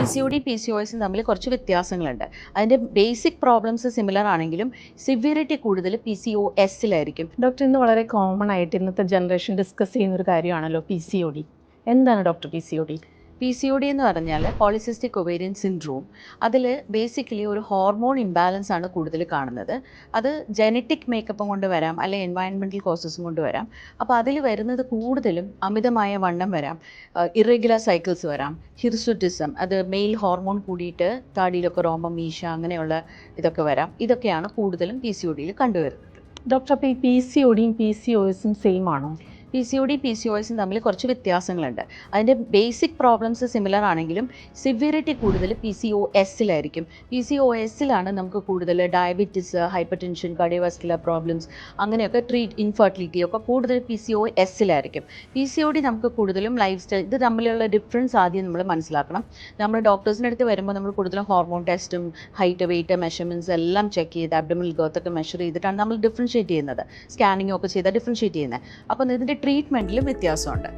PCOD, PCOS തമ്മിൽ കുറച്ച് വ്യത്യാസങ്ങളുണ്ട്. അതിൻ്റെ ബേസിക് പ്രോബ്ലംസ് സിമിലർ ആണെങ്കിലും സിവിയറിറ്റി കൂടുതൽ PCOSലായിരിക്കും. ഡോക്ടർ, ഇന്ന് വളരെ കോമൺ ആയിട്ട് ഇന്നത്തെ ജനറേഷൻ ഡിസ്കസ് ചെയ്യുന്ന ഒരു കാര്യമാണല്ലോ PCOD. എന്താണ് ഡോക്ടർ PCOD? PCOD എന്ന് പറഞ്ഞാൽ പോളിസിസ്റ്റിക് ഒവേരിയൻ സിൻഡ്രോം. അതിൽ ബേസിക്കലി ഒരു ഹോർമോൺ ഇംബാലൻസ് ആണ് കൂടുതൽ കാണുന്നത്. അത് ജനറ്റിക് മേക്കപ്പും കൊണ്ട് വരാം, അല്ലെങ്കിൽ എൻവയൺമെൻറ്റൽ കോസസും കൊണ്ട് വരാം. അപ്പോൾ അതിൽ വരുന്നത് കൂടുതലും അമിതമായ വണ്ണം വരാം, ഇറഗുലർ സൈക്കിൾസ് വരാം, ഹിർസുറ്റിസം, അത് മെയിൽ ഹോർമോൺ കൂടിയിട്ട് താടിയിലൊക്കെ രോമം, മീശ അങ്ങനെയുള്ള ഇതൊക്കെ വരാം. ഇതൊക്കെയാണ് കൂടുതലും PCODയിൽ കണ്ടുവരുന്നത്. ഡോക്ടർ, അപ്പോൾ ഈ PCODയും PCOSും സെയിം ആണോ? PCOD, PCOS തമ്മിൽ കുറച്ച് വ്യത്യാസങ്ങളുണ്ട്. അതിൻ്റെ ബേസിക് പ്രോബ്ലംസ് സിമിലർ ആണെങ്കിലും സിവിയറിറ്റി കൂടുതൽ PCOSലായിരിക്കും. PCOSലാണ് നമുക്ക് കൂടുതൽ diabetes, hyper tension, cardiovascular problems അങ്ങനെയൊക്കെ ഇൻഫെർട്ടിലിറ്റി ഒക്കെ കൂടുതൽ PCOSലായിരിക്കും. PCOD നമുക്ക് കൂടുതലും ലൈഫ് സ്റ്റൈൽ, ഇത് തമ്മിലുള്ള ഡിഫറൻസ് ആദ്യം നമ്മൾ മനസ്സിലാക്കണം. നമ്മൾ ഡോക്ടേഴ്സിൻ്റെ അടുത്ത് വരുമ്പോൾ നമ്മൾ കൂടുതലും ഹോർമോൺ ടെസ്റ്റും ഹൈറ്റ്, വെയിറ്റ് മെഷർമെൻറ്റ്സ് എല്ലാം ചെക്ക് ചെയ്ത് അബ്ഡമിനൽ ഗർത്ത് മെഷർ ചെയ്തിട്ടാണ് നമ്മൾ ഡിഫറൻഷ്യേറ്റ് ചെയ്യുന്നത്. സ്കാനിങ്ങും ഒക്കെ ചെയ്താൽ ഡിഫറൻഷ്യേറ്റ് ചെയ്യുന്നത്. അപ്പോൾ ഇതിൻ്റെ ട്രീറ്റ്മെൻറ്റിലും വ്യത്യാസമുണ്ട്.